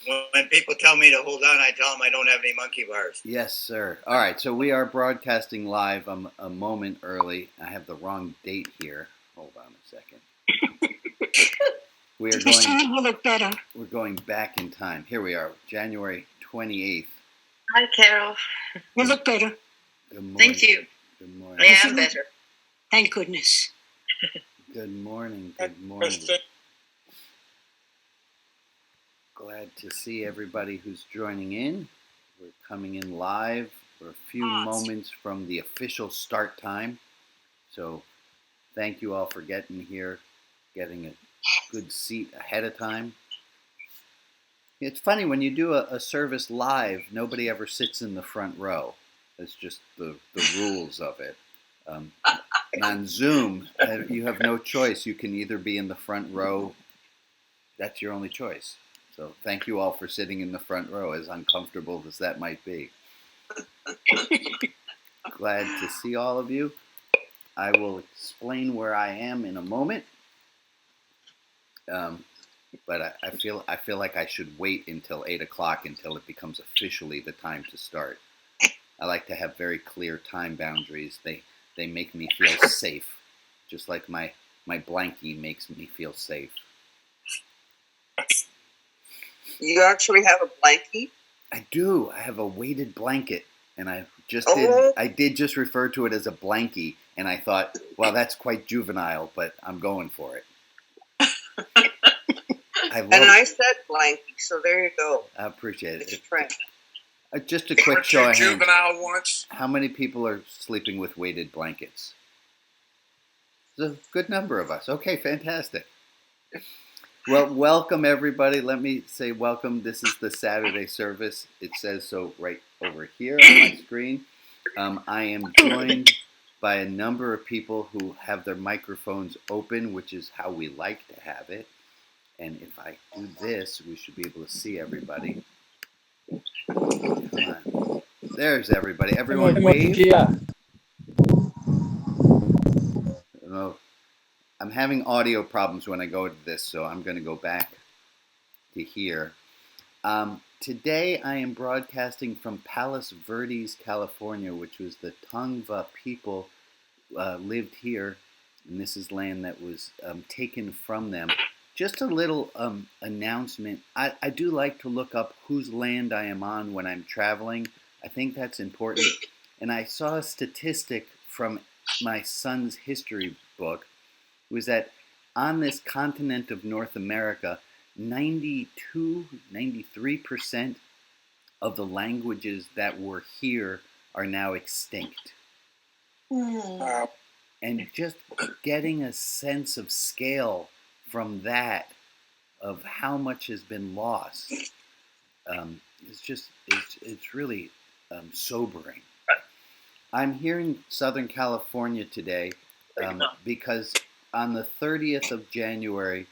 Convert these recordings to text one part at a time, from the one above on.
When people tell me to hold on, I tell them I don't have any monkey bars. Yes, sir. All right, so we are broadcasting live. I'm a moment early. I have the wrong date here. Hold on a second. This time will look better. We're going back in time. Here we are, January 28th. Hi, Carol. You look better. Good morning. Thank you. Good morning. I am better. Thank goodness. Good morning. Good morning. Glad to see everybody who's joining in. We're coming in live. We're a few moments from the official start time. So thank you all for getting here, getting a good seat ahead of time. It's funny, when you do a service live, nobody ever sits in the front row. It's just the rules of it. And on Zoom, you have no choice. You can either be in the front row. That's your only choice. So thank you all for sitting in the front row, as uncomfortable as that might be. Glad to see all of you. I will explain where I am in a moment. But I feel like I should wait until 8 o'clock until it becomes officially the time to start. I like to have very clear time boundaries. They make me feel safe, just like my blankie makes me feel safe. You actually have a blankie? I do. I have a weighted blanket, and I did just refer to it as a blankie, and I thought, well, that's quite juvenile, but I'm going for it. I said blankie, so there you go. I appreciate it. It's a trend. Just a quick show of hands. Juvenile once. How many people are sleeping with weighted blankets? There's a good number of us. Okay, fantastic. Well, welcome everybody. Let me say welcome. This is the Saturday service. It says so right over here on my screen. I am joined by a number of people who have their microphones open, which is how we like to have it. And if I do this, we should be able to see everybody. Come on. There's everybody. Everyone wave. Yeah. Oh, I'm having audio problems when I go to this, so I'm going to go back to here. Today I am broadcasting from Palos Verdes, California, which was the Tongva people lived here, and this is land that was taken from them. Just a little announcement. I do like to look up whose land I am on when I'm traveling. I think that's important. And I saw a statistic from my son's history book. It was that on this continent of North America, 93% of the languages that were here are now extinct. And just getting a sense of scale from that, of how much has been lost, it's really sobering. I'm here in Southern California today because on the 30th of January,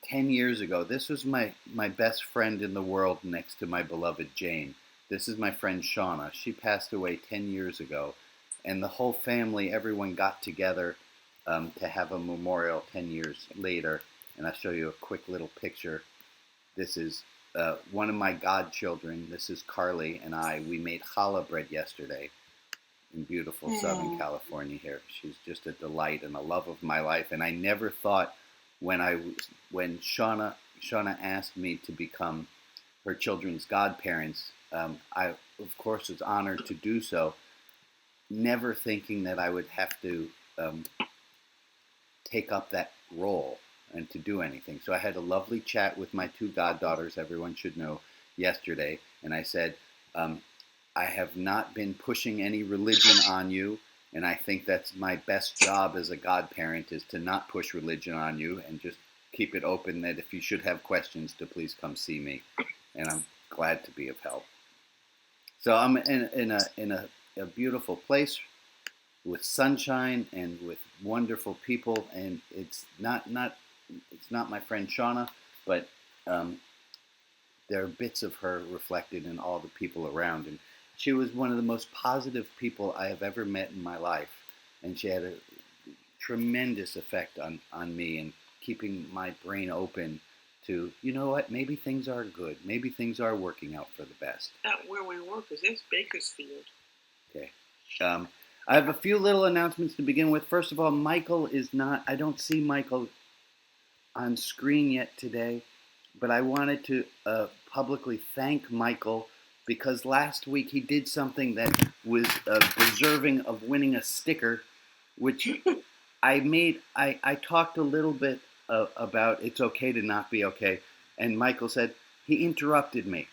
10 years ago, this was my best friend in the world next to my beloved Jane. This is my friend Shauna. She passed away 10 years ago, and the whole family, everyone got together to have a memorial 10 years later, and I'll show you a quick little picture. This is one of my godchildren. This is Carly and I. We made challah bread yesterday in beautiful Southern California here. She's just a delight and a love of my life, and I never thought when Shauna asked me to become her children's godparents, I of course was honored to do so, never thinking that I would have to take up that role and to do anything. So I had a lovely chat with my two goddaughters, everyone should know, yesterday, and I said, I have not been pushing any religion on you, and I think that's my best job as a godparent, is to not push religion on you and just keep it open, that if you should have questions, to please come see me, and I'm glad to be of help. So I'm in a beautiful place with sunshine and with wonderful people, and it's not my friend Shauna, but there are bits of her reflected in all the people around, and she was one of the most positive people I have ever met in my life, and she had a tremendous effect on me, and keeping my brain open to, you know what, maybe things are good. Maybe things are working out for the best. Not where we work, because it's Bakersfield. Okay. I have a few little announcements to begin with. First of all, Michael is not, I don't see Michael on screen yet today, but I wanted to publicly thank Michael because last week he did something that was deserving of winning a sticker, which I talked a little bit about it's okay to not be okay, and Michael said, he interrupted me,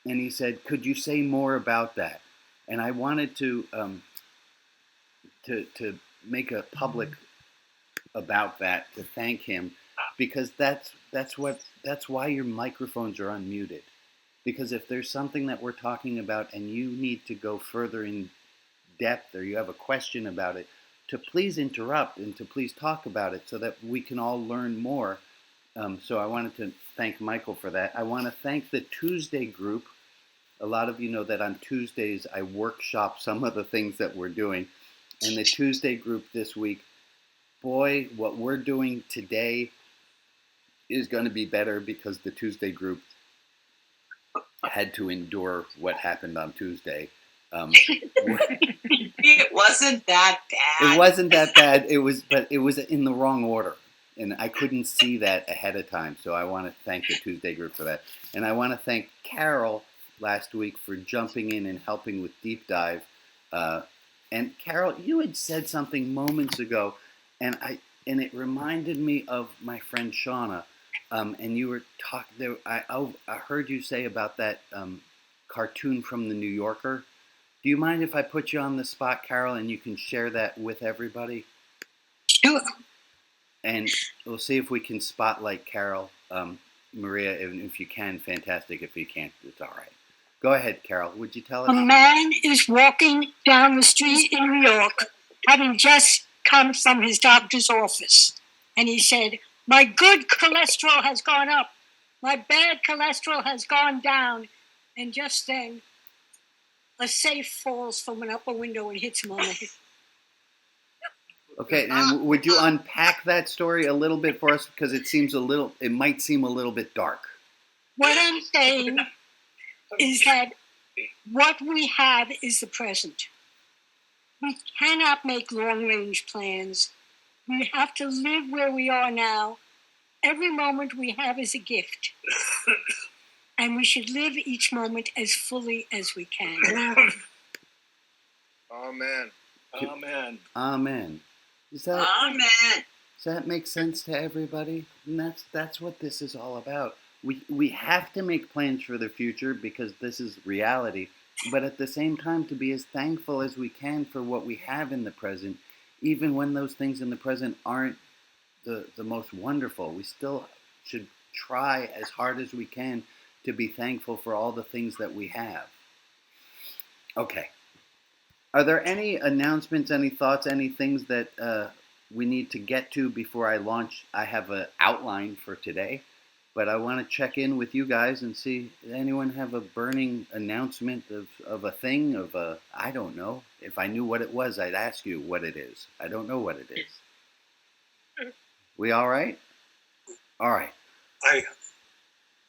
and he said, could you say more about that? And I wanted to make a public about that, to thank him, because that's why your microphones are unmuted. Because if there's something that we're talking about and you need to go further in depth or you have a question about it, to please interrupt and to please talk about it so that we can all learn more. So I wanted to thank Michael for that. I want to thank the Tuesday group. A lot of you know that on Tuesdays I workshop some of the things that we're doing. And the Tuesday group this week, boy, what we're doing today is going to be better because the Tuesday group had to endure what happened on Tuesday. It wasn't that bad. It wasn't that bad. But it was in the wrong order, and I couldn't see that ahead of time. So I want to thank the Tuesday group for that, and I want to thank Carol last week for jumping in and helping with Deep Dive. And Carol, you had said something moments ago, and it reminded me of my friend Shauna. And you were talking there. I heard you say about that cartoon from the New Yorker. Do you mind if I put you on the spot, Carol, and you can share that with everybody? Sure. And we'll see if we can spotlight Carol. Maria, if you can, fantastic. If you can't, it's all right. Go ahead, Carol. Would you tell us? A man is walking down the street in New York, having just come from his doctor's office. And he said, my good cholesterol has gone up. My bad cholesterol has gone down. And just then, a safe falls from an upper window and hits him on the head. Okay, and would you unpack that story a little bit for us? Because it might seem a little bit dark. What I'm saying is that what we have is the present. We cannot make long-range plans. We have to live where we are now. Every moment we have is a gift. And we should live each moment as fully as we can. Amen. Amen. Amen. Amen. Does that make sense to everybody? And that's what this is all about. We have to make plans for the future because this is reality, but at the same time to be as thankful as we can for what we have in the present, even when those things in the present aren't the most wonderful. We still should try as hard as we can to be thankful for all the things that we have. Okay. Are there any announcements, any thoughts, any things that we need to get to before I launch? I have an outline for today, but I want to check in with you guys and see, does anyone have a burning announcement of a thing, I don't know. If I knew what it was, I'd ask you what it is. I don't know what it is. We all right? All right.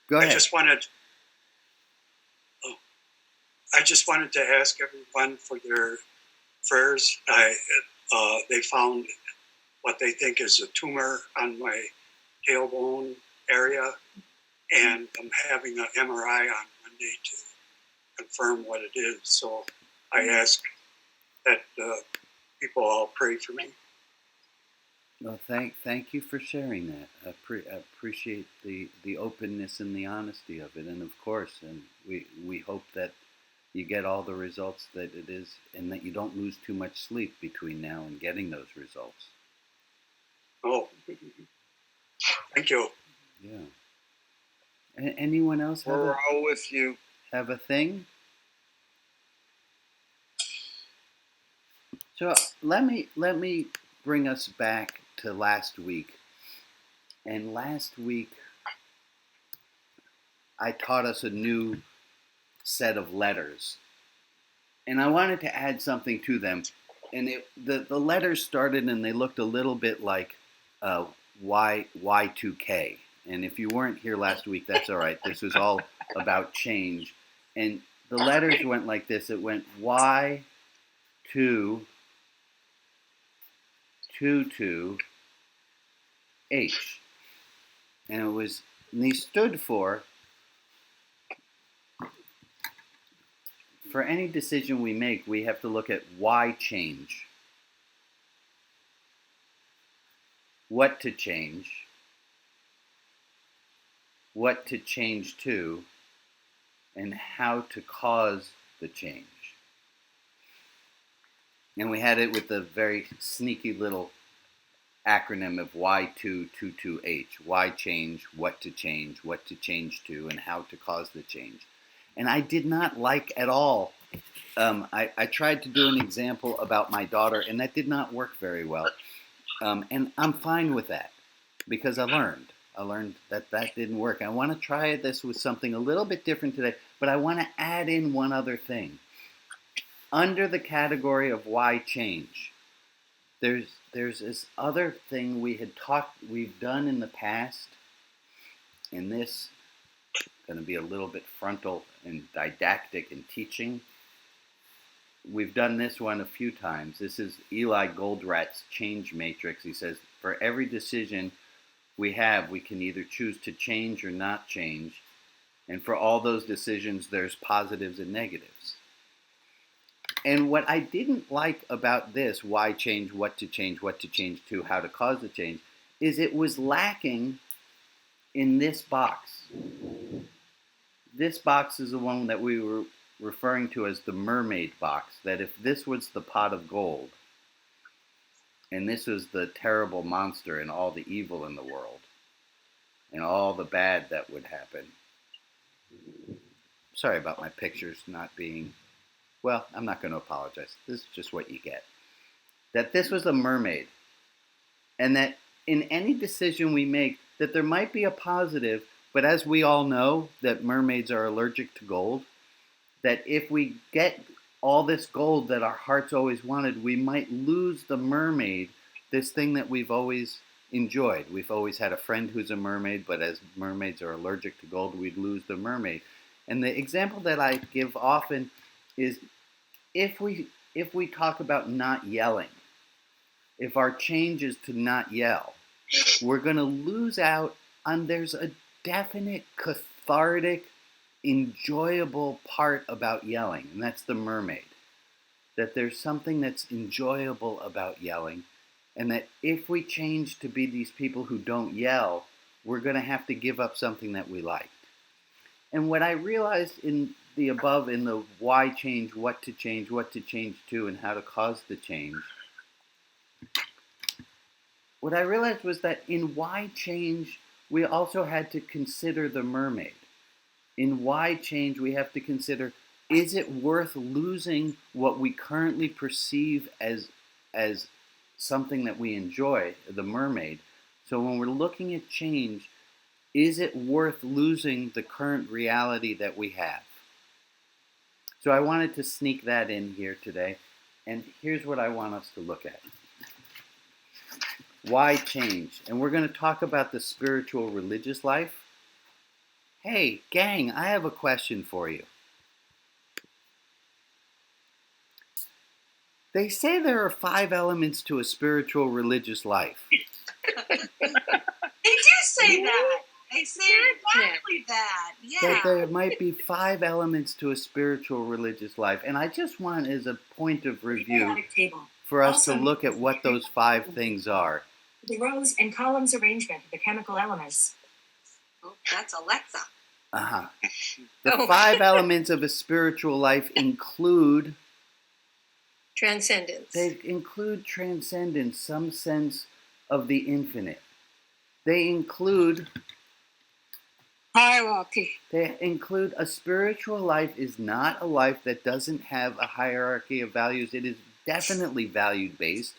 Go ahead. I just wanted to ask everyone for their prayers. They found what they think is a tumor on my tailbone area, and I'm having an MRI on Monday to confirm what it is. So I ask that people all pray for me. Well, thank you for sharing that. I appreciate the openness and the honesty of it, and of course, and we hope that you get all the results that it is, and that you don't lose too much sleep between now and getting those results. Oh, thank you. Yeah. Anyone else We're all with you. Have a thing? So let me bring us back to last week. And last week, I taught us a new set of letters. And I wanted to add something to them. And the letters started and they looked a little bit like Y2K. And if you weren't here last week, that's all right. This was all about change. And the letters went like this. It went Y to H. And these stood for any decision we make, we have to look at why change, what to change to, and how to cause the change. And we had it with the very sneaky little acronym of Y222H. Why change, what to change to, and how to cause the change. And I did not like at all. I tried to do an example about my daughter, and that did not work very well. And I'm fine with that because I learned that didn't work. I want to try this with something a little bit different today, but I want to add in one other thing. Under the category of why change, there's this other thing we've done in the past, and this is going to be a little bit frontal and didactic in teaching. We've done this one a few times. This is Eli Goldratt's change matrix. He says, for every decision we have, we can either choose to change or not change. And for all those decisions, there's positives and negatives. And what I didn't like about this, why change, what to change to, how to cause the change, is it was lacking in this box. This box is the one that we were referring to as the mermaid box, that if this was the pot of gold, and this was the terrible monster and all the evil in the world, and all the bad that would happen. Sorry about my pictures not being, well, I'm not going to apologize. This is just what you get. That this was a mermaid, and that in any decision we make, that there might be a positive, but as we all know, that mermaids are allergic to gold, that if we get all this gold that our hearts always wanted, we might lose the mermaid, this thing that we've always enjoyed. We've always had a friend who's a mermaid, but as mermaids are allergic to gold, we'd lose the mermaid. And the example that I give often is if we talk about not yelling, if our change is to not yell, we're going to lose out on, there's a definite cathartic, enjoyable part about yelling, and that's the mermaid. That there's something that's enjoyable about yelling, and that if we change to be these people who don't yell, we're going to have to give up something that we like. And what I realized in the above, in the why change, what to change to, and how to cause the change, what I realized was that in why change, we also had to consider the mermaid. In why change, we have to consider, is it worth losing what we currently perceive as something that we enjoy, the mermaid? So when we're looking at change, is it worth losing the current reality that we have? So I wanted to sneak that in here today, and here's what I want us to look at. Why change? And we're going to talk about the spiritual religious life. Hey, gang, I have a question for you. They say there are 5 elements to a spiritual religious life. They do say that. They say exactly that. Yeah. That there might be 5 elements to a spiritual religious life. And I just want, as a point of review, for us to look at what those 5 things are. The rows and columns arrangement of the chemical elements. Oh, that's Alexa. Uh-huh. The 5 elements of a spiritual life include Transcendence. They include transcendence, some sense of the infinite. They include Hierarchy. They include a spiritual life is not a life that doesn't have a hierarchy of values. It is definitely value-based.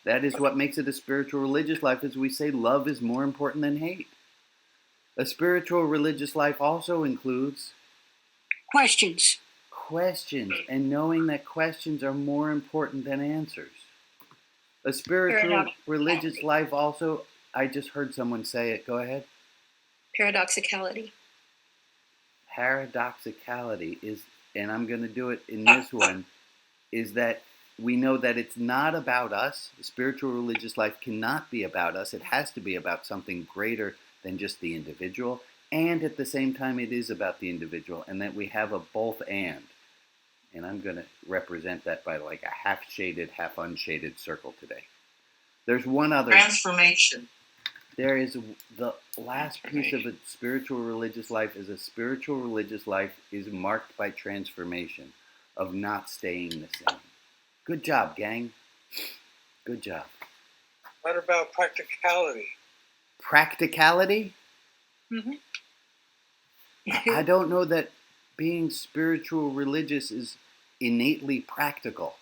That is what makes it a spiritual religious life, as we say love is more important than hate. A spiritual religious life also includes Questions. and knowing that questions are more important than answers. A spiritual religious life also, I just heard someone say it, go ahead. Paradoxicality. Paradoxicality is, and I'm going to do it in this one, is that we know that it's not about us. The spiritual religious life cannot be about us. It has to be about something greater than just the individual. And at the same time, it is about the individual, and that we have a both and. And I'm going to represent that by like a half shaded, half unshaded circle today. There's one other. Transformation. There is the last piece of a spiritual religious life is a spiritual religious life is marked by transformation, of not staying the same. Good job, gang. Good job. What about practicality? Practicality? Mhm. I don't know that being spiritual religious is innately practical.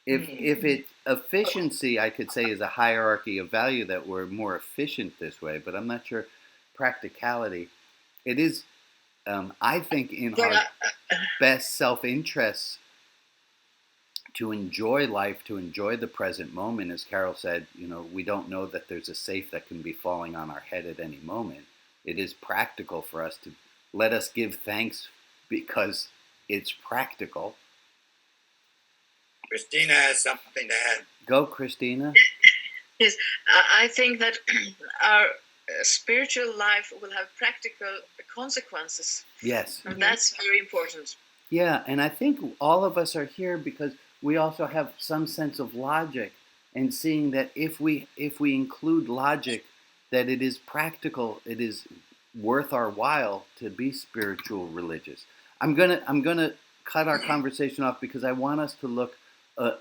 If it's efficiency, I could say is a hierarchy of value that we're more efficient this way, but I'm not sure practicality. It is, I think, in our best self-interest to enjoy life, to enjoy the present moment. As Carol said, we don't know that there's a safe that can be falling on our head at any moment. It is practical for us to let us give thanks because it's practical. Christina has something to add. Go, Christina. Yes, I think that our spiritual life will have practical consequences. Yes. And that's very important. Yeah, and I think all of us are here because we also have some sense of logic and seeing that if we include logic, that it is practical, it is worth our while to be spiritual religious. I'm gonna cut our conversation off because I want us to look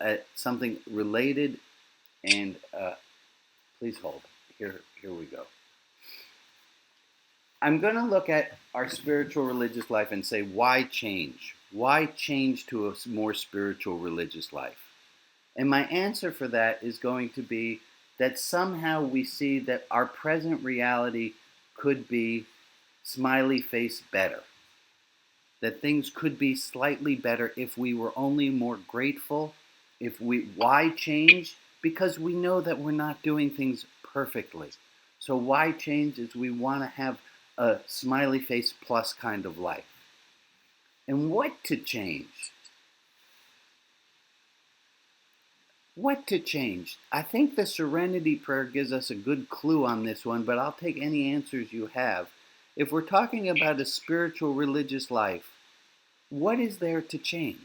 at something related, and please hold. Here we go. I'm going to look at our spiritual religious life and say, why change? Why change to a more spiritual religious life? And my answer for that is going to be that somehow we see that our present reality could be smiley face better. That things could be slightly better if we were only more grateful. Why change? Because we know that we're not doing things perfectly. So why change is we want to have a smiley face plus kind of life. And what to change? What to change? I think the Serenity Prayer gives us a good clue on this one, but I'll take any answers you have. If we're talking about a spiritual religious life, what is there to change?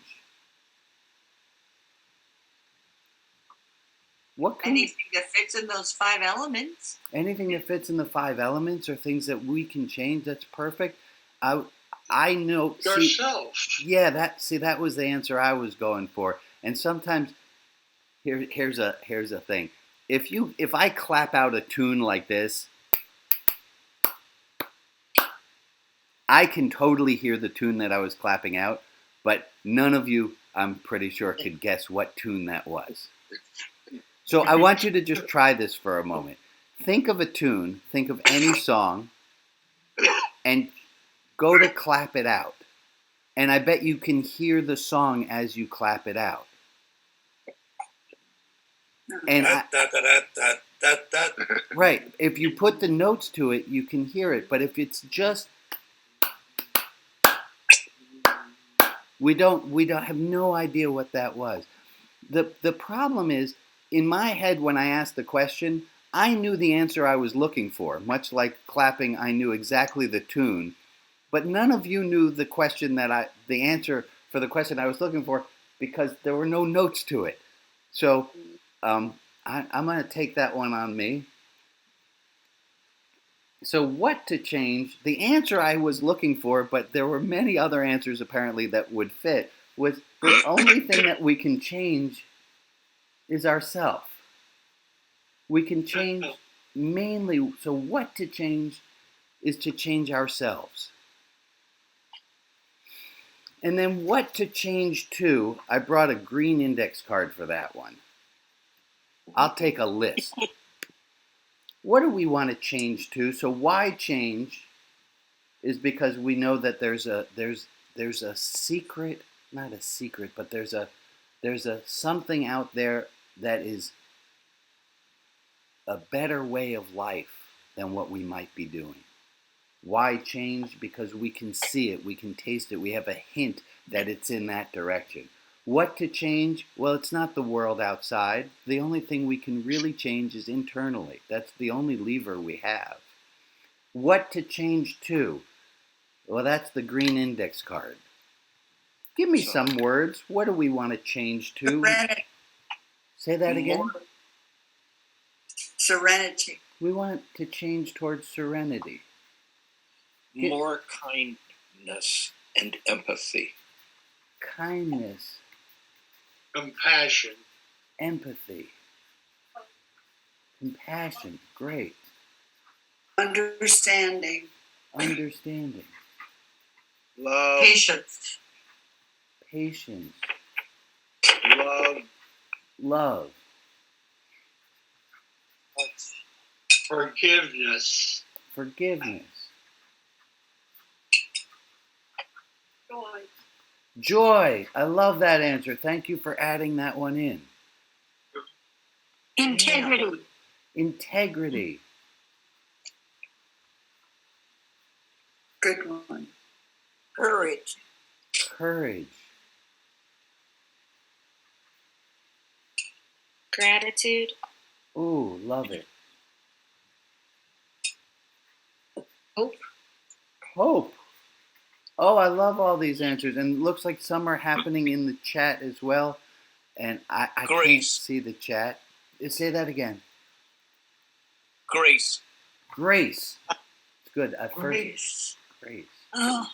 Anything that fits in those 5 elements. Anything that fits in the 5 elements or things that we can change, that's perfect. I know yourself. That was the answer I was going for. And sometimes here's a thing. If I clap out a tune like this, I can totally hear the tune that I was clapping out, but none of you, I'm pretty sure, could guess what tune that was. So I want you to just try this for a moment. Think of a tune, think of any song, and go to clap it out. And I bet you can hear the song as you clap it out. And right, if you put the notes to it, you can hear it. But if it's just, we don't have no idea what that was. The problem is, in my head, when I asked the question, I knew the answer I was looking for. Much like clapping, I knew exactly the tune. But none of you knew the answer for the question I was looking for because there were no notes to it. So I'm going to take that one on me. So what to change? The answer I was looking for, but there were many other answers apparently that would fit, was the only thing that we can change is ourself. We can change mainly, so what to change is to change ourselves. And then what to change to, I brought a green index card for that one. I'll take a list. What do we want to change to? So why change is because we know that there's a secret, not a secret, but there's a something out there that is a better way of life than what we might be doing. Why change? Because we can see it, we can taste it, we have a hint that it's in that direction. What to change? Well, it's not the world outside. The only thing we can really change is internally. That's the only lever we have. What to change to? Well, that's the green index card. Give me some words. What do we want to change to? Say that again. Serenity. We want to change towards serenity. More kindness and empathy. Kindness, Compassion. empathy, compassion, great. Understanding. Understanding, Love. Patience. patience, Love. love, Forgiveness. forgiveness, Joy. joy. I love that answer. Thank you for adding that one in. Integrity. Integrity, Good one. Courage. courage, Gratitude. ooh, love it. Hope. Hope. Oh, I love all these answers, and it looks like some are happening in the chat as well. And I can't Grace. see the chat. Say that again. Grace. Grace. It's good. At first, Grace. grace. Oh,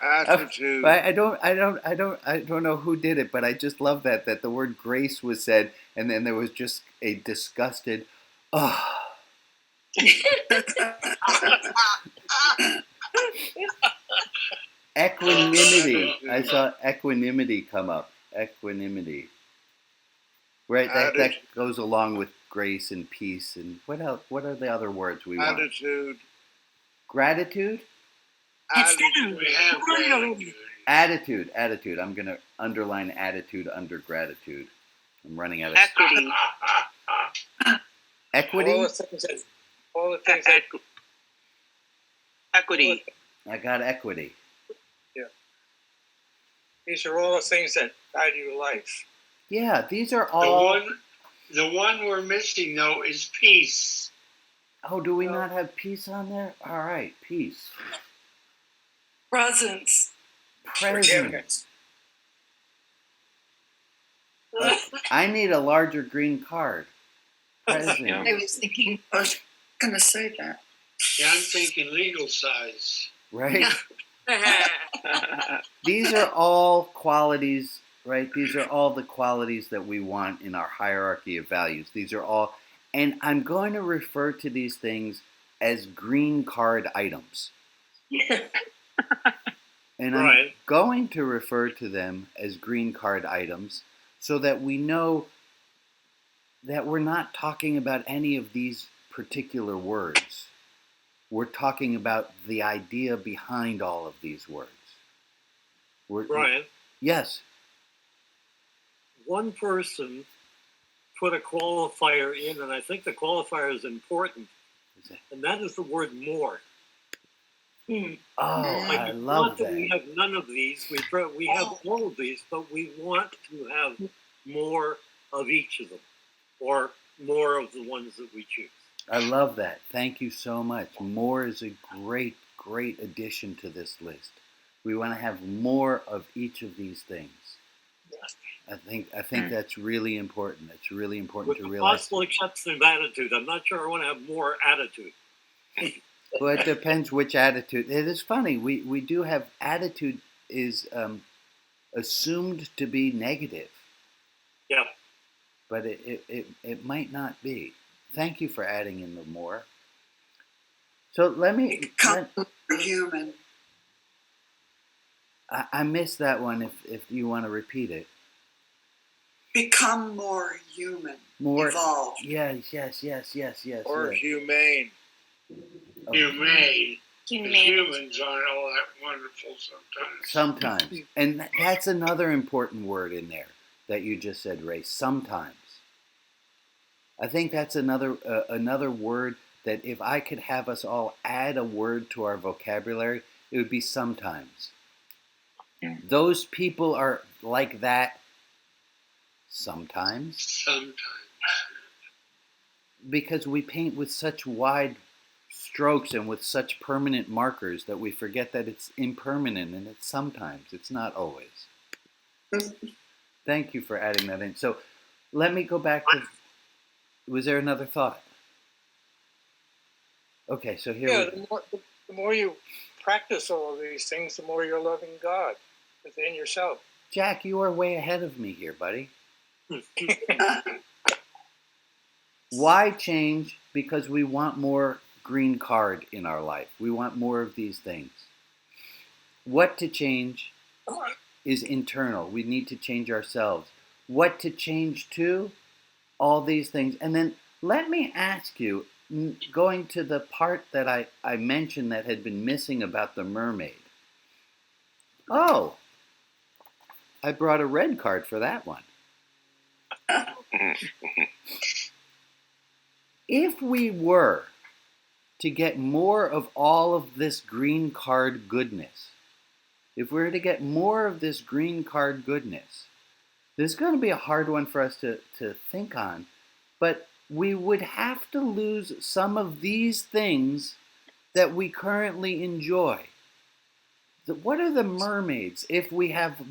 Attitude. I don't know who did it, but I just love that the word grace was said, and then there was just a disgusted, oh. Equanimity. I saw equanimity come up. Equanimity. Right, that goes along with grace and peace. And what else? What are the other words we want? Attitude. Gratitude? Attitude. We have gratitude. Attitude. I'm going to underline attitude under gratitude. I'm running out of Equity. equity. All the things that Equity. I got equity. these are all the things that guide your life. Yeah, these are all. The one we're missing though is peace. Oh, do we not have peace on there? All right, peace. Presence. Presence. I need a larger green card. Presence. I was thinking. I was going to say that. Yeah, I'm thinking legal size. Right? These are all qualities, right? These are all the qualities that we want in our hierarchy of values. These are all, and I'm going to refer to these things as green card items. And I'm going to refer to them as green card items so that we know that we're not talking about any of these particular words. We're talking about the idea behind all of these words. Brian, Yes. one person put a qualifier in, and I think the qualifier is important, and that is the word more. Oh, I love that. We have none of these. We have all of these, but we want to have more of each of them, or more of the ones that we choose. I love that. Thank you so much. More is a great, great addition to this list. We want to have more of each of these things. I think that's really important. It's really important With to the realize. possible exception of attitude, I'm not sure I want to have more attitude. Well, it depends which attitude. It is funny. We do have attitude is assumed to be negative. Yeah. But it might not be. Thank you for adding in the more. So let me. Become human. I missed that one. If you want to repeat it. Become more human. More. Evolve. Yes. Or yes. humane. Oh. Humane. Humane. Humans aren't all that wonderful sometimes. Sometimes, and that's another important word in there that you just said, Ray. Sometimes. I think that's another word that if I could have us all add a word to our vocabulary, it would be sometimes. Those people are like that sometimes. Because we paint with such wide strokes and with such permanent markers that we forget that it's impermanent and it's sometimes. It's not always. Thank you for adding that in. So let me go back to, was there another thought? Okay, so here Yeah, we the more you practice all of these things, the more you're loving God within yourself. Jack, you are way ahead of me here, buddy. Why change? Because we want more green card in our life. We want more of these things. What to change is internal. We need to change ourselves. What to change to? All these things. And then let me ask you, going to the part that I mentioned that had been missing about the mermaid. Oh, I brought a red card for that one. If we were to get more of all of this green card goodness, if we were to get more of this green card goodness, this is going to be a hard one for us to think on, but we would have to lose some of these things that we currently enjoy. What are the mermaids if we have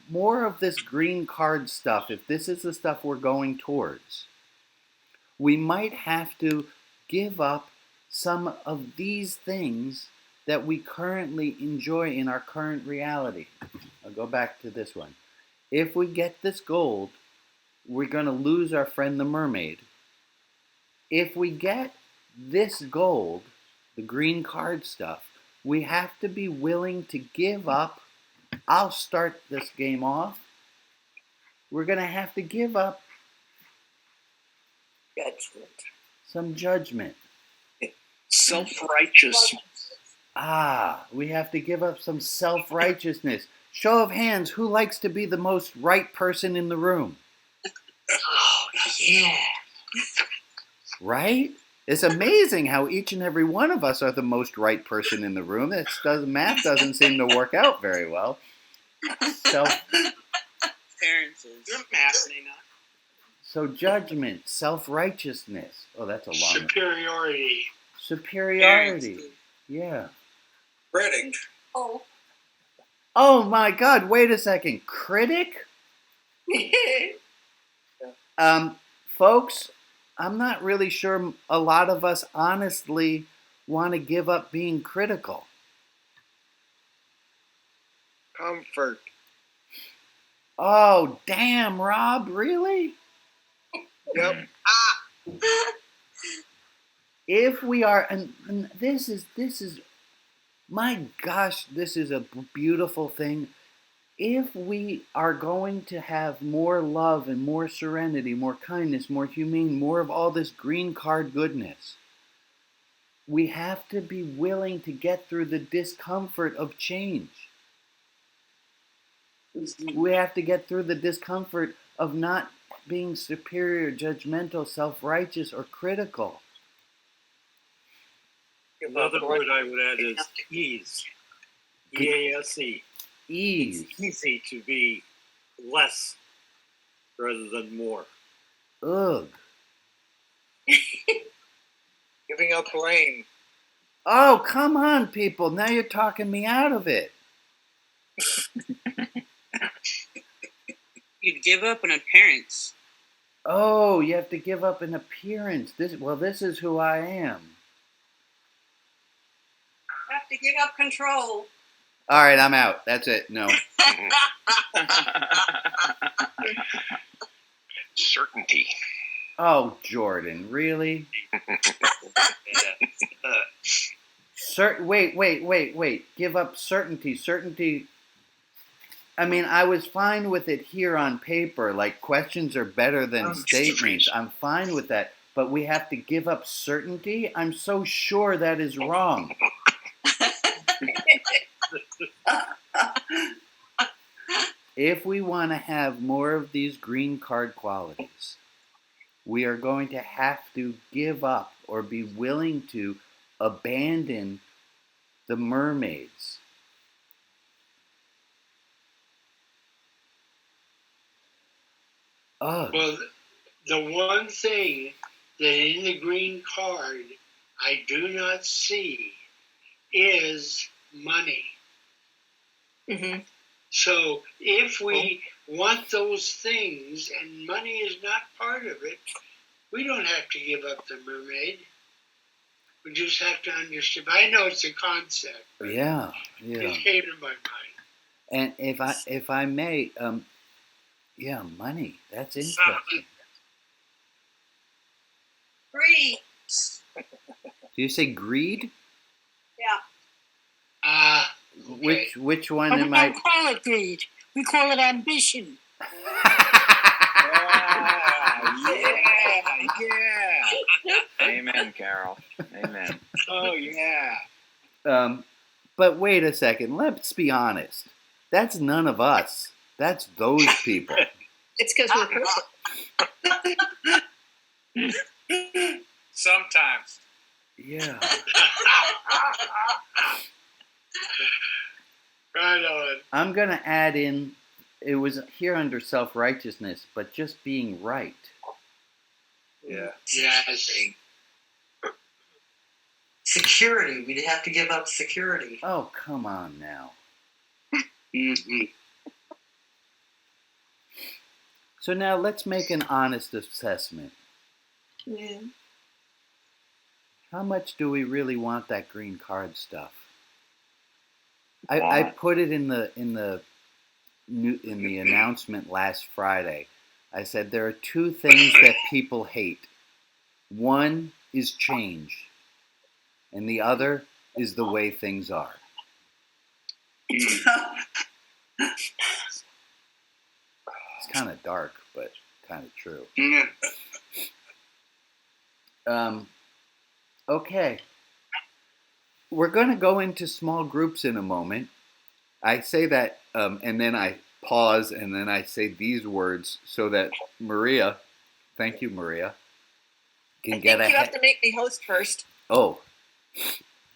more of this green card stuff, if this is the stuff we're going towards? We might have to give up some of these things that we currently enjoy in our current reality. I'll go back to this one. If we get this gold, we're going to lose our friend the mermaid. If we get this gold, the green card stuff, we have to be willing to give up. I'll start this game off. We're going to have to give up some judgment. Self-righteousness. We have to give up some self-righteousness. Show of hands, who likes to be the most right person in the room? Oh, yeah. Right? It's amazing how each and every one of us are the most right person in the room. Math doesn't seem to work out very well. Appearances. You're mathing enough. So judgment, self-righteousness. Oh, that's a long one. Superiority. Superiority. Yeah. Critic. Oh my God, wait a second. Critic? Folks, I'm not really sure a lot of us honestly want to give up being critical. Comfort. Oh, damn, Rob, really? Yep. If we are, and this is, my gosh, this is a beautiful thing. If we are going to have more love and more serenity, more kindness, more humane, more of all this green card goodness, we have to be willing to get through the discomfort of change. We have to get through the discomfort of not being superior, judgmental, self-righteous, or critical. Another word I would add is ease. E-A-S-E. Ease. It's easy to be less rather than more. Ugh. Giving up blame. Oh, come on, people. Now you're talking me out of it. You'd give up an appearance. Oh, you have to give up an appearance. This is who I am. You have to give up control. All right, I'm out. That's it. No. Certainty. Oh, Jordan, really? Wait. Give up certainty. Certainty. I mean, I was fine with it here on paper. Like, questions are better than statements. I'm fine with that. But we have to give up certainty? I'm so sure that is wrong. If we want to have more of these green card qualities, we are going to have to give up or be willing to abandon the mermaids. Oh. Well, the one thing that in the green card I do not see is money. Mm-hmm. So if we want those things and money is not part of it, we don't have to give up the mermaid. We just have to understand. But I know it's a concept. Yeah. It came to my mind. And if I may, yeah, money. That's interesting. Greed. Do you say greed? Yeah. Okay. Which one But we am I? don't call it greed. We call it ambition. Yeah. Amen, Carol. Amen. Oh, yeah. But wait a second. Let's be honest. That's none of us. That's those people. It's because we're perfect. Sometimes. Yeah. Right on. I'm going to add in, it was here under self-righteousness, but just being right. Yeah. Yes. Security. We'd have to give up security. Oh, come on now. Mm-hmm. So now let's make an honest assessment. Yeah. How much do we really want that green card stuff? I put it in the announcement last Friday. I said there are two things that people hate. One is change, and the other is the way things are. It's kind of dark, but kind of true. Yeah. Okay. We're going to go into small groups in a moment. I say that, and then I pause, and then I say these words so that Maria, thank you, Maria, can get ahead. You have to make me host first. Oh,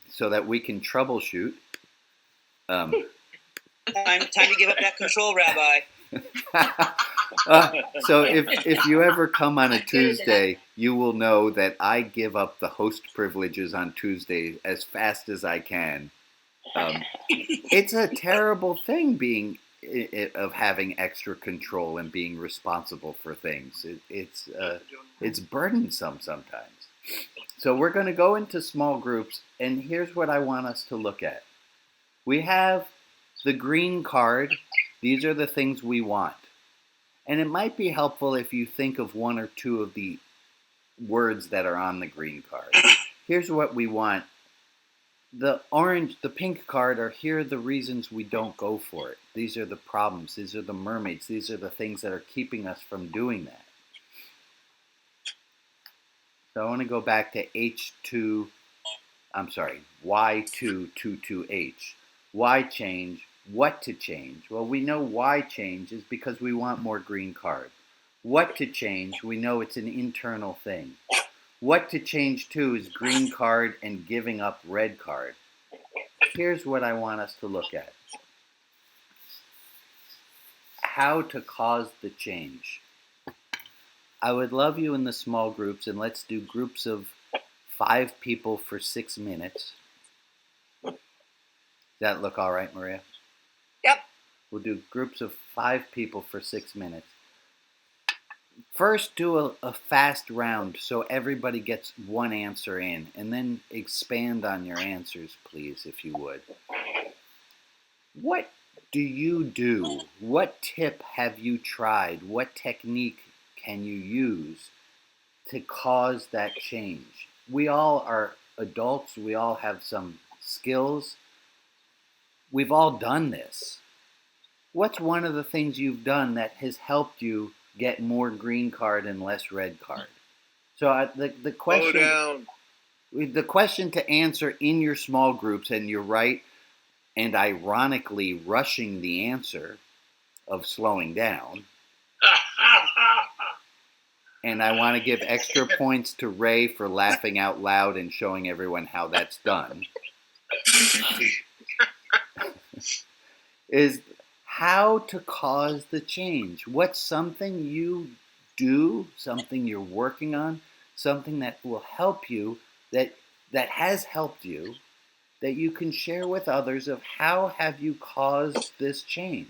so that we can troubleshoot. Time to give up that control, Rabbi. So if you ever come on a Tuesday, you will know that I give up the host privileges on Tuesday as fast as I can. It's a terrible thing being of having extra control and being responsible for things. It's burdensome sometimes. So we're going to go into small groups, and here's what I want us to look at. We have the green card. These are the things we want. And it might be helpful if you think of one or two of the words that are on the green card. Here's what we want. The pink card are here are the reasons we don't go for it. These are the problems. These are the mermaids. These are the things that are keeping us from doing that. So I want to go back to Y222H. Why change? What to change? Well, we know why change is because we want more green card. What to change? We know it's an internal thing. What to change to is green card and giving up red card. Here's what I want us to look at. How to cause the change. I would love you in the small groups, and let's do groups of 5 people for 6 minutes. Does that look all right, Maria? Yep. We'll do groups of 5 people for 6 minutes. First, do a fast round so everybody gets one answer in, and then expand on your answers, please, if you would. What do you do? What tip have you tried? What technique can you use to cause that change? We all are adults. We all have some skills. We've all done this. What's one of the things you've done that has helped you get more green card and less red card? So the question to answer in your small groups, and you're right, and ironically rushing the answer of slowing down. And I want to give extra points to Ray for laughing out loud and showing everyone how that's done. Is how to cause the change. What's something you do, something you're working on, something that will help you, that has helped you, that you can share with others of how have you caused this change.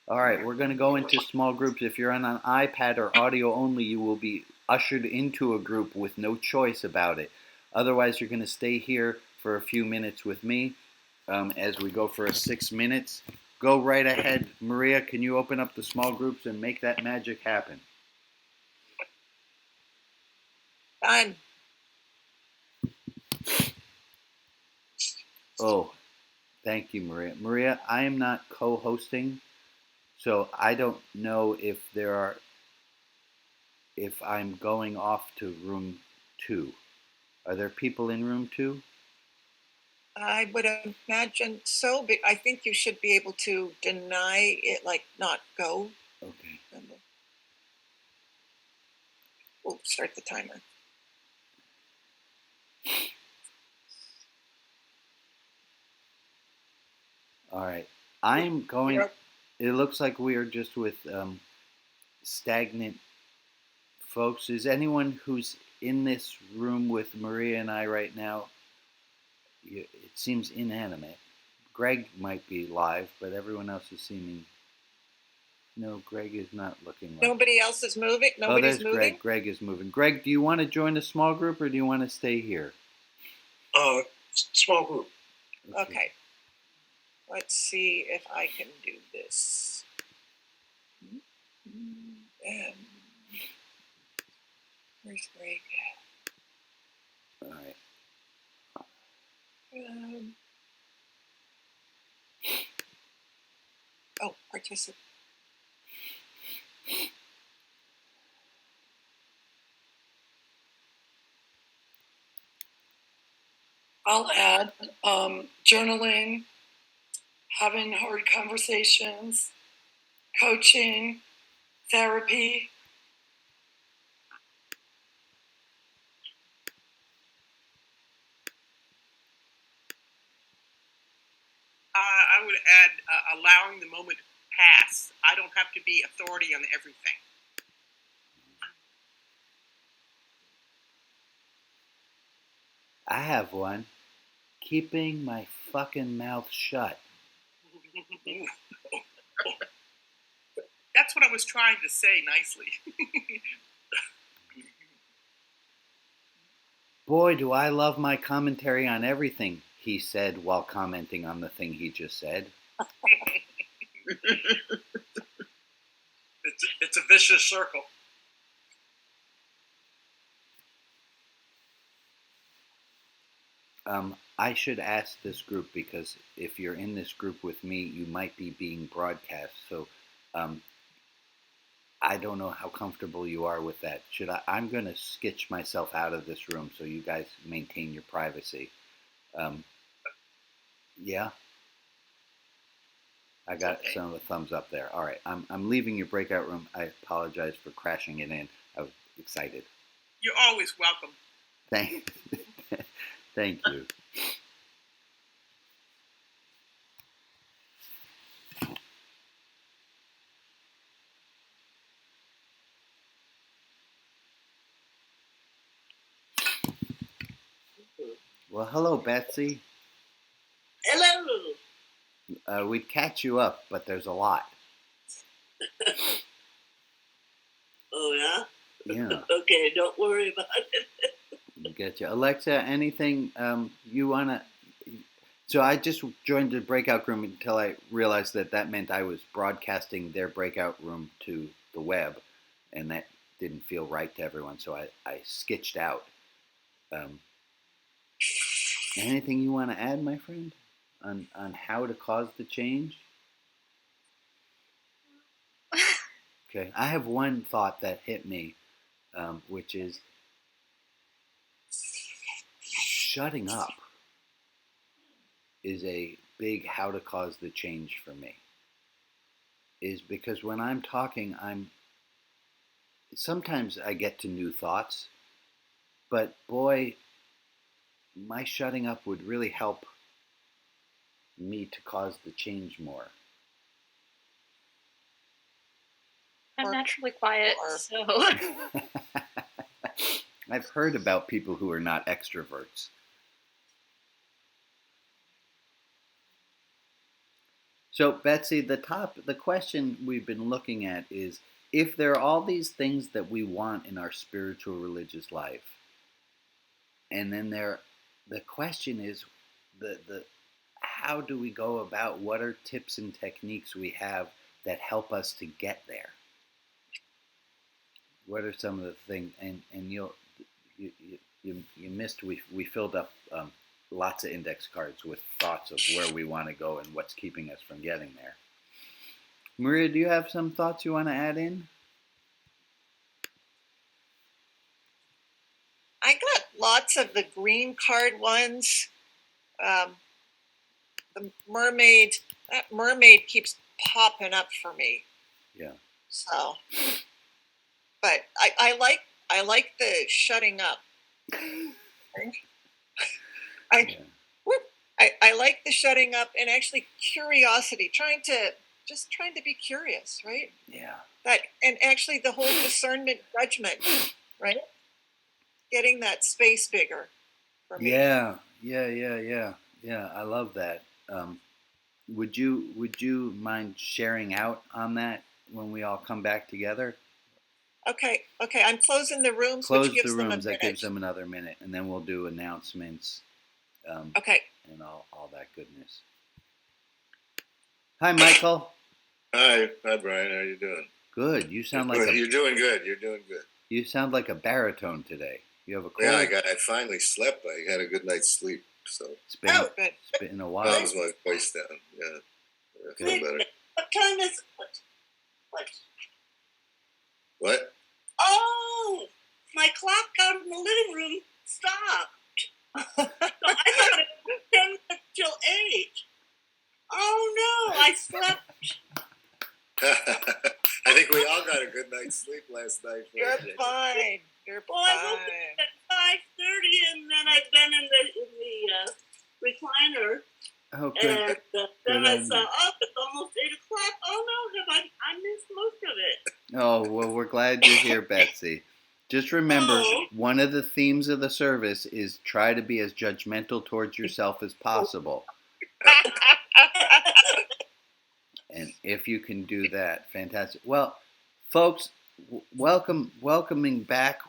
All right, we're going to go into small groups. If you're on an iPad or audio only, you will be ushered into a group with no choice about it. Otherwise, you're going to stay here for a few minutes with me as we go for 6 minutes. Go right ahead. Maria, can you open up the small groups and make that magic happen? Done. Oh, thank you, Maria. Maria, I am not co-hosting, so I don't know if I'm going off to room 2. Are there people in room 2? I would imagine so, but I think you should be able to deny it, like not go. Okay. We'll start the timer. All right. I'm going. It looks like we are just with stagnant folks. Is anyone who's in this room with Maria and I right now? It seems inanimate. Greg might be live, but everyone else is seeming. No, Greg is not looking like. Nobody else is moving? Nobody's there's moving? Greg. Greg is moving. Greg, do you want to join a small group or do you want to stay here? Small group. Okay. Let's see if I can do this. Where's Greg? All right. Participate. I'll add journaling, having hard conversations, coaching, therapy. I would add allowing the moment to pass. I don't have to be authority on everything. I have one. Keeping my fucking mouth shut. That's what I was trying to say nicely. Boy, do I love my commentary on everything, he said while commenting on the thing he just said. It's a vicious circle. I should ask this group because if you're in this group with me, you might be being broadcast. So I don't know how comfortable you are with that. I'm going to sketch myself out of this room so you guys maintain your privacy. Yeah? I got some of the thumbs up there. All right, I'm leaving your breakout room. I apologize for crashing it in. I was excited. You're always welcome. Thank you. Well, hello, Betsy. Hello. We'd catch you up, but there's a lot. Oh, yeah? Yeah. Okay, don't worry about it. Get you. Alexa, anything you want to... So I just joined the breakout room until I realized that meant I was broadcasting their breakout room to the web, and that didn't feel right to everyone, so I sketched out. Anything you want to add, my friend, on how to cause the change? Okay, I have one thought that hit me, which is shutting up is a big how to cause the change for me. Is because when I'm talking, I'm sometimes I get to new thoughts, but boy, my shutting up would really help me to cause the change more. I'm naturally quiet, so. I've heard about people who are not extroverts. So, Betsy, the question we've been looking at is, if there are all these things that we want in our spiritual religious life, and then the question is, how do we go about, what are tips and techniques we have that help us to get there? What are some of the things? And you missed. We filled up lots of index cards with thoughts of where we want to go and what's keeping us from getting there. Maria, do you have some thoughts you want to add in? I got lots of the green card ones. The mermaid, that mermaid keeps popping up for me. Yeah. So, but I like the shutting up. I like the shutting up, and actually curiosity, trying to be curious, right? Yeah. That, and actually the whole discernment, judgment, right? Getting that space bigger for me. Yeah. I love that. Would you mind sharing out on that when we all come back together? Okay. I'm closing the rooms. Close which gives the them a rooms. That minute. gives them another minute, and then we'll do announcements. Okay. And all that goodness. Hi, Michael. Hi, Brian. How you doing? Good. You sound You're doing good. You're doing good. You sound like a baritone today. You have a cold? Yeah, I finally slept. I had a good night's sleep. So it's been a while. Calms my voice down. Yeah, I feel better. What time is What? Oh, my clock out in the living room stopped. So I thought it was 10 minutes till 8. Oh no, I slept. I think we all got a good night's sleep last night. You're fine. You're Well, I woke up at 5:30, and then I've been in the recliner. Oh, good. And then I saw, it's almost 8 o'clock. Oh no, I missed most of it. Oh, well, we're glad you're here, Betsy. Just remember, one of the themes of the service is try to be as judgmental towards yourself as possible. And if you can do that, fantastic. Well, folks, welcome back.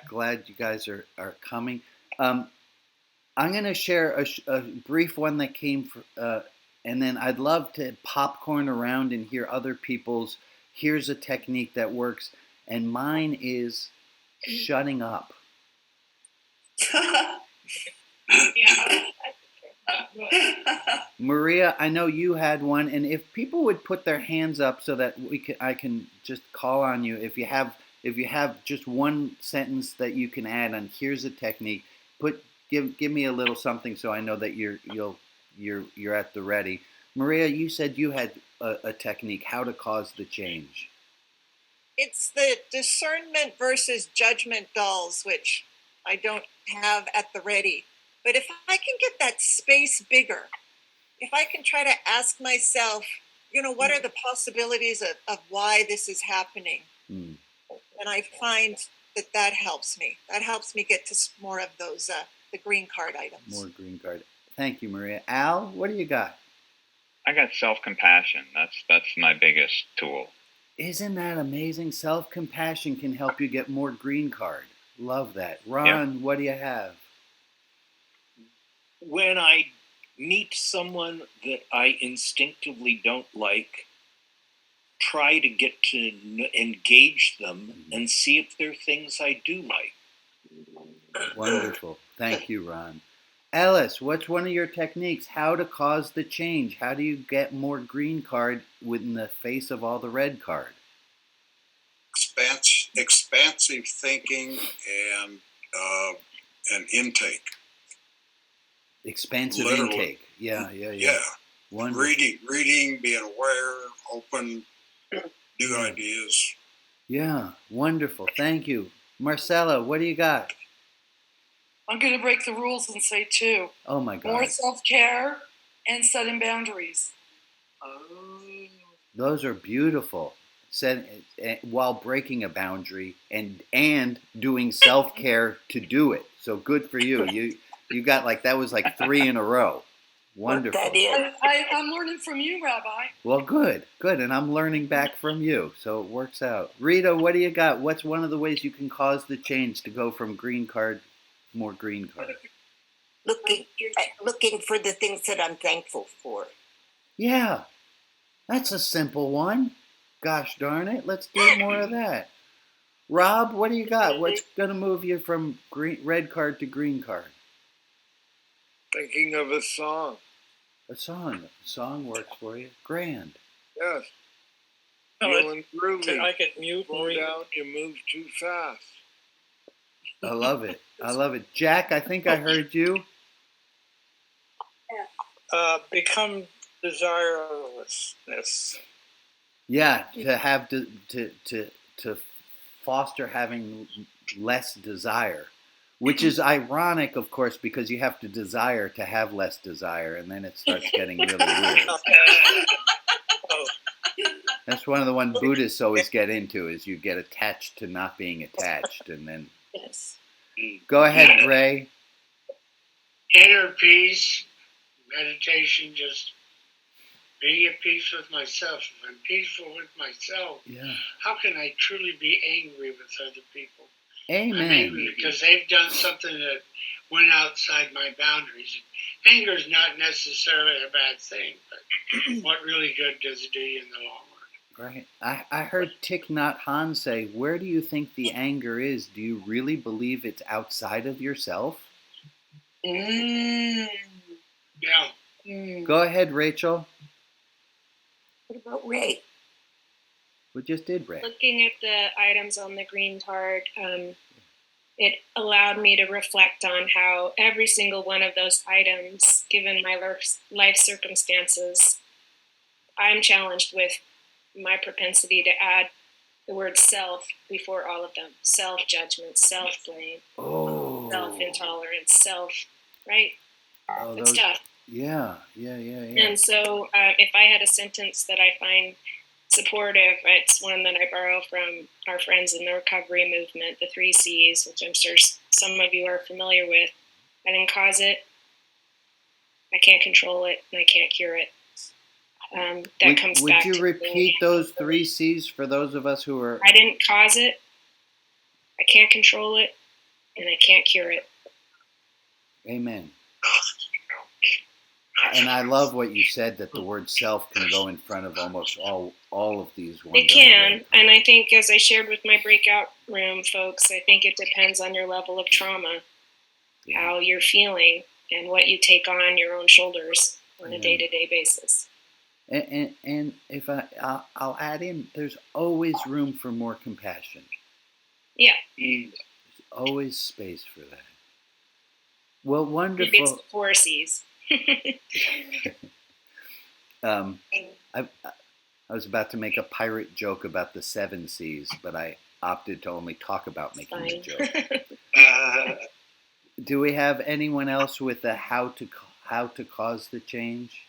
Glad you guys are coming. I'm going to share a brief one that came, and then I'd love to popcorn around and hear other people's. Here's a technique that works, and mine is shutting up. Maria, I know you had one, and if people would put their hands up so that I can just call on you. If you have just one sentence that you can add on, here's a technique. Give me a little something so I know that you're at the ready. Maria, you said you had a technique, how to cause the change. It's the discernment versus judgment dolls, which I don't have at the ready. But if I can get that space bigger, if I can try to ask myself, what are the possibilities of why this is happening? And I find that helps me. That helps me get to more of those, the green card items. More green card. Thank you, Maria. Al, what do you got? I got self-compassion. That's my biggest tool. Isn't that amazing? Self-compassion can help you get more green card. Love that. Ron, What do you have? When I meet someone that I instinctively don't like, try to get to engage them and see if there are things I do like. Wonderful. Thank you, Ron. Ellis, what's one of your techniques? How to cause the change? How do you get more green card within the face of all the red card? Expansive thinking and intake. Expansive Literally. Intake. Yeah. Wonderful. Reading, being aware, open, new ideas. Yeah, wonderful. Thank you. Marcella, what do you got? I'm going to break the rules and say two. Oh my More God. self-care and setting boundaries. Those are beautiful. Said while breaking a boundary and doing self-care to do it. So good for you. You got like that was like 3 in a row. Wonderful. I'm learning from you, Rabbi. Well, good, and I'm learning back from you, so it works out. Rita, what do you got? What's one of the ways you can cause the change to go from green card, more green card? Looking for the things that I'm thankful for. Yeah, that's a simple one. Gosh darn it, let's do more of that. Rob, what do you got? What's going to move you from red card to green card? Thinking of a song. A song works for you. Grand. Yes. I get mute. Slow down, you move too fast. I love it. Jack, I think I heard you. Become desirelessness. Yeah, to have to foster having less desire. Which is ironic, of course, because you have to desire to have less desire, and then it starts getting really weird. That's one of the ones Buddhists always get into, is you get attached to not being attached, and then... Yes. Go ahead, Ray. Inner peace, meditation, just being at peace with myself. If I'm peaceful with myself, how can I truly be angry with other people? Amen. I'm angry because they've done something that went outside my boundaries. Anger is not necessarily a bad thing, but what really good does it do you in the long run? Right. I heard Thich Nhat Hanh say, where do you think the anger is? Do you really believe it's outside of yourself? Yeah. Go ahead, Rachel. What about Ray? We just did Ray. Looking at the items on the green card, it allowed me to reflect on how every single one of those items, given my life circumstances, I'm challenged with my propensity to add the word self before all of them. Self-judgment, self-blame, self-intolerance, right? Good stuff. Yeah. And so if I had a sentence that I find supportive, it's one that I borrow from our friends in the recovery movement, the 3 C's, which I'm sure some of you are familiar with. I didn't cause it, I can't control it, and I can't cure it. That comes back to... Would you repeat those 3 C's for those of us who are... I didn't cause it, I can't control it, and I can't cure it. Amen. And I love what you said, that the word self can go in front of almost all of these ones. It can, and I think, as I shared with my breakout room folks, I think it depends on your level of trauma, how you're feeling, and what you take on your own shoulders on a day-to-day basis. And if I'll add in, there's always room for more compassion. Yeah. There's always space for that. Well, wonderful. Maybe it's the 4 C's. I was about to make a pirate joke about the 7 C's, but I opted to only talk about making the joke. Do we have anyone else with a how to cause the change?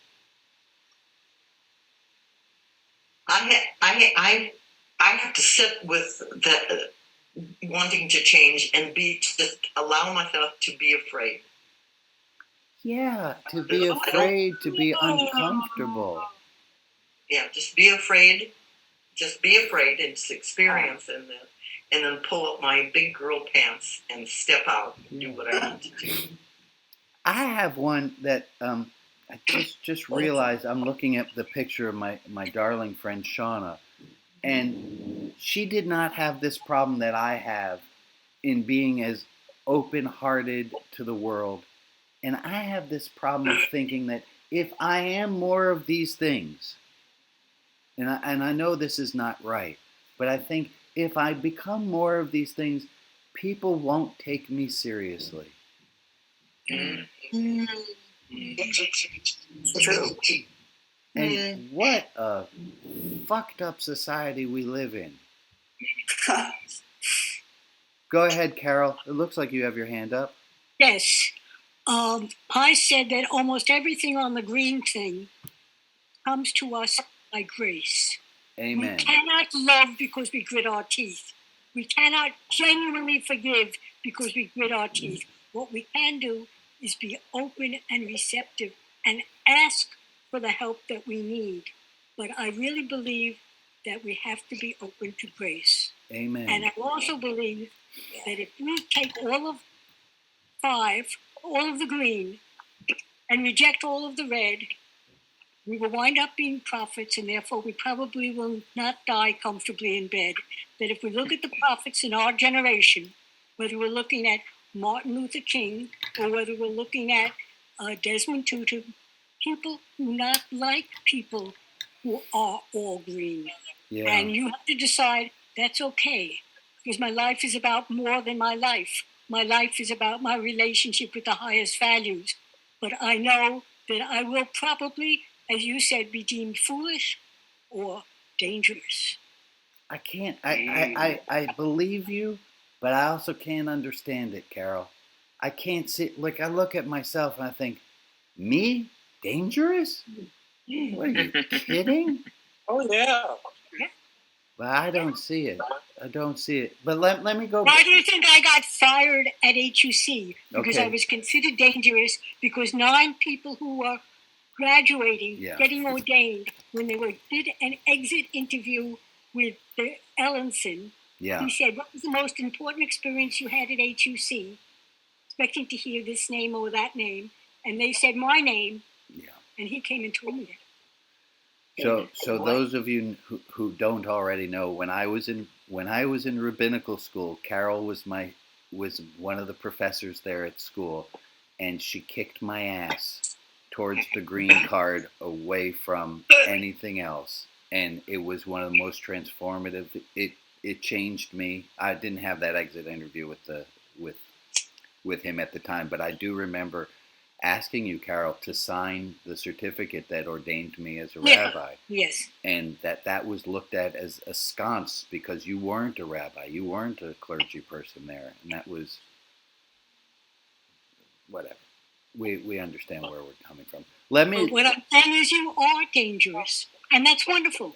I have to sit with the wanting to change and just allow myself to be afraid. Yeah, to be afraid, to be uncomfortable. Yeah, just be afraid. Just be afraid and just experience, and then pull up my big girl pants and step out and do what I need to do. I have one that I just realized. I'm looking at the picture of my darling friend Shauna, and she did not have this problem that I have in being as open-hearted to the world. And I have this problem of thinking that if I am more of these things, and I know this is not right, but I think if I become more of these things, people won't take me seriously. True. And what a fucked up society we live in. Go ahead, Carol. It looks like you have your hand up. Yes. I said that almost everything on the green thing comes to us by grace. Amen. We cannot love because we grit our teeth. We cannot genuinely forgive because we grit our teeth. What we can do is be open and receptive and ask for the help that we need. But I really believe that we have to be open to grace. Amen. And I also believe that if we take all of 5, all of the green, and reject all of the red, we will wind up being prophets, and therefore we probably will not die comfortably in bed. That if we look at the prophets in our generation, whether we're looking at Martin Luther King or whether we're looking at Desmond Tutu, people do not like people who are all green. Yeah. And you have to decide that's okay, because my life is about more than my life. My life is about my relationship with the highest values. But I know that I will probably, as you said, be deemed foolish or dangerous. I can't. I believe you, but I also can't understand it, Carol. I can't see. Like, I look at myself and I think, me dangerous? What are you kidding? Oh yeah. But I don't see it. I don't see it. But let me go. Why do you think I got fired at HUC? Because Okay. I was considered dangerous because 9 people who were graduating, getting ordained, when they did an exit interview with the Ellenson, he said, what was the most important experience you had at HUC? Expecting to hear this name or that name. And they said my name. And he came and told me that. So those of you who don't already know, when I was in rabbinical school, Carol was one of the professors there at school, and she kicked my ass towards the green card away from anything else, and it was one of the most transformative. It changed me. I didn't have that exit interview with him at the time, but I do remember asking you, Carol, to sign the certificate that ordained me as a rabbi. Yes. And that was looked at as a sconce because you weren't a rabbi. You weren't a clergy person there. And that was whatever. We understand where we're coming from. But what I'm saying is you are dangerous. And that's wonderful.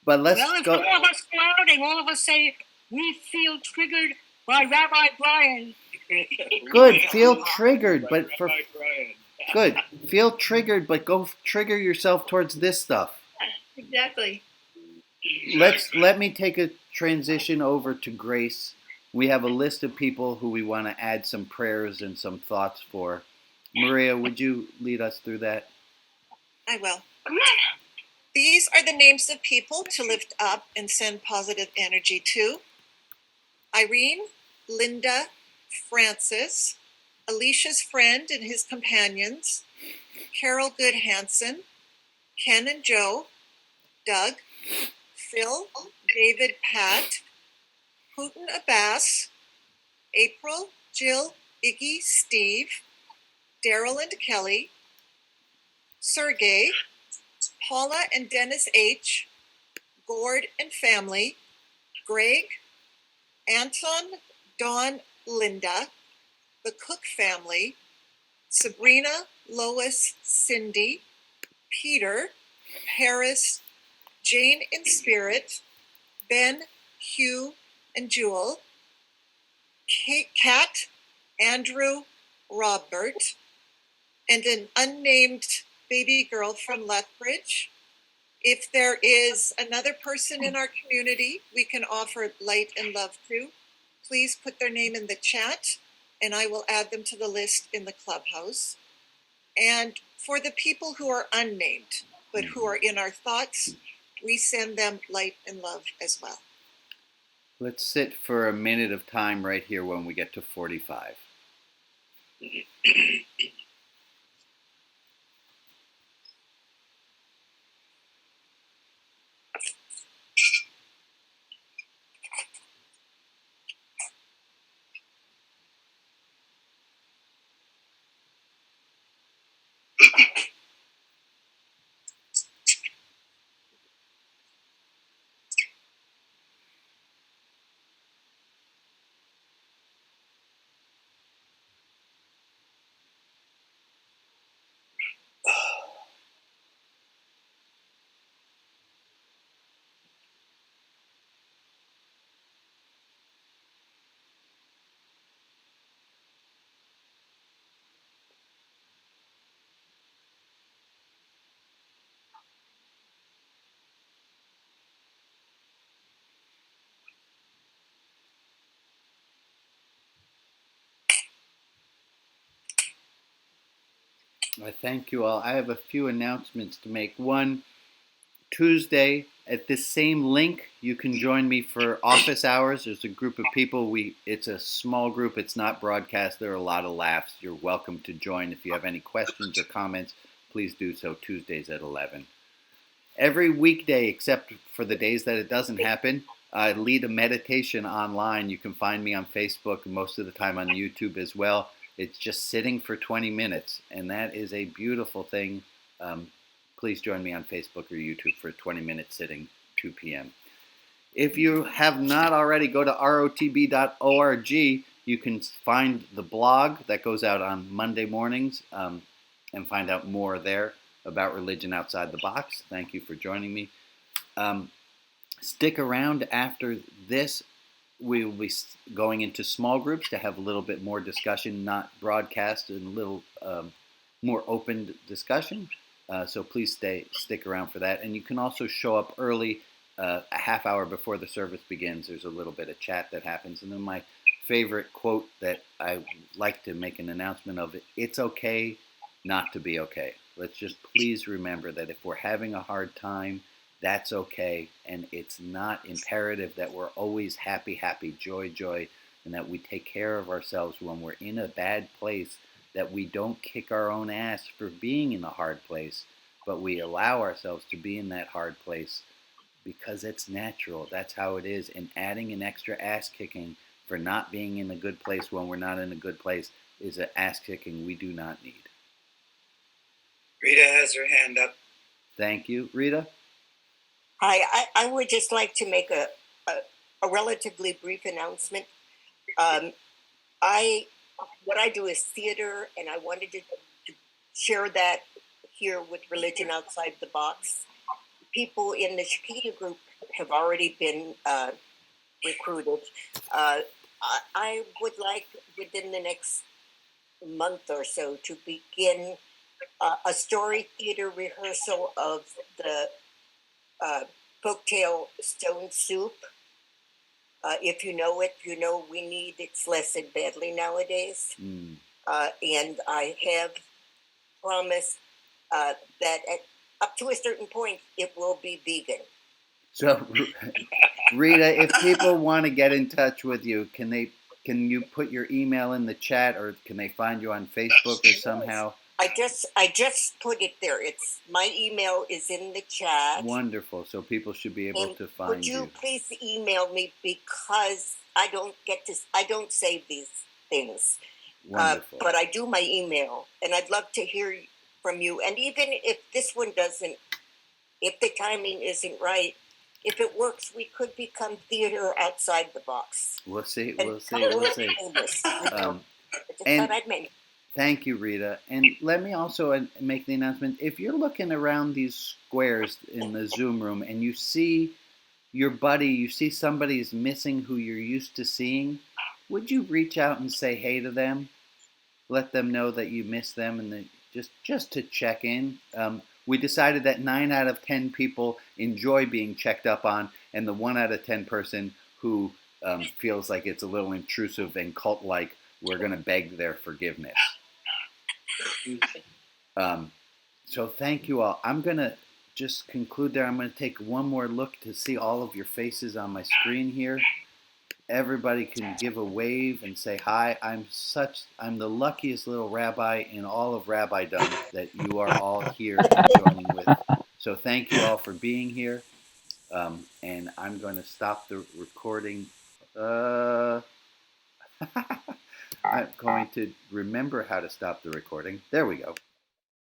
But let's if go. all of us go out and all of us say, we feel triggered by Rabbi Brian. Good, feel triggered, but feel triggered, but go trigger yourself towards this stuff. Exactly. Let me take a transition over to Grace. We have a list of people who we want to add some prayers and some thoughts for. Maria, would you lead us through that? I will. These are the names of people to lift up and send positive energy to: Irene, Linda, Francis, Alicia's friend and his companions, Carol Good Hansen, Ken and Joe, Doug, Phil, David, Pat, Putin Abbas, April, Jill, Iggy, Steve, Daryl and Kelly, Sergey, Paula and Dennis H., Gord and family, Greg, Anton, Dawn, Linda, the Cook family, Sabrina, Lois, Cindy, Peter, Paris, Jane in spirit, Ben, Hugh, and Jewel, Kate, Kat, Andrew, Robert, and an unnamed baby girl from Lethbridge. If there is another person in our community we can offer light and love to, please put their name in the chat and I will add them to the list in the clubhouse. And for the people who are unnamed, but who are in our thoughts, we send them light and love as well. Let's sit for a minute of time right here when we get to 45. I thank you all. I have a few announcements to make. One, Tuesday at this same link, you can join me for office hours. There's a group of people. It's a small group. It's not broadcast. There are a lot of laughs. You're welcome to join. If you have any questions or comments, please do so. Tuesdays at 11. Every weekday, except for the days that it doesn't happen, I lead a meditation online. You can find me on Facebook, most of the time on YouTube as well. It's just sitting for 20 minutes, and that is a beautiful thing. Please join me on Facebook or YouTube for 20 minutes sitting, 2 p.m. If you have not already, go to rotb.org. You can find the blog that goes out on Monday mornings and find out more there about religion outside the box. Thank you for joining me. Stick around after this. We will be going into small groups to have a little bit more discussion, not broadcast, and a little more open discussion. So please stick around for that. And you can also show up early, a half hour before the service begins. There's a little bit of chat that happens. And then my favorite quote that I like to make an announcement of, it's okay not to be okay. Let's just please remember that if we're having a hard time, that's okay. And it's not imperative that we're always happy, happy, joy, joy, and that we take care of ourselves when we're in a bad place, that we don't kick our own ass for being in a hard place, but we allow ourselves to be in that hard place because it's natural. That's how it is. And adding an extra ass kicking for not being in a good place when we're not in a good place is an ass kicking we do not need. Rita has her hand up. Thank you. Rita? Hi, I would just like to make a relatively brief announcement. What I do is theater, and I wanted to share that here with Religion Outside the Box. People in the Chiquita group have already been recruited. I would like, within the next month or so, to begin a story theater rehearsal of the folktale Stone Soup. If you know it, you know we need its lesson badly nowadays. And I have promised that up to a certain point, it will be vegan. So, Rita, if people want to get in touch with you, can you put your email in the chat, or can they find you on Facebook or somehow? I just put it there. My email is in the chat. Wonderful. So people should be able to find you. Would you please email me, because I don't save these things. Wonderful. But I do my email, and I'd love to hear from you. And even if this one doesn't, if the timing isn't right, if it works, we could become theater outside the box. We'll see. Thank you, Rita. And let me also make the announcement. If you're looking around these squares in the Zoom room and you see your buddy, you see somebody is missing who you're used to seeing, would you reach out and say hey to them? Let them know that you miss them, and just to check in. We decided that 9 out of 10 people enjoy being checked up on, and the 1 out of 10 person who feels like it's a little intrusive and cult-like, we're going to beg their forgiveness. So thank you all. I'm going to just conclude there. I'm going to take one more look to see all of your faces on my screen here. Everybody can give a wave and say hi. I'm the luckiest little rabbi in all of rabbidom that you are all here and joining with. So thank you all for being here. And I'm going to stop the recording. I'm going to remember how to stop the recording. There we go.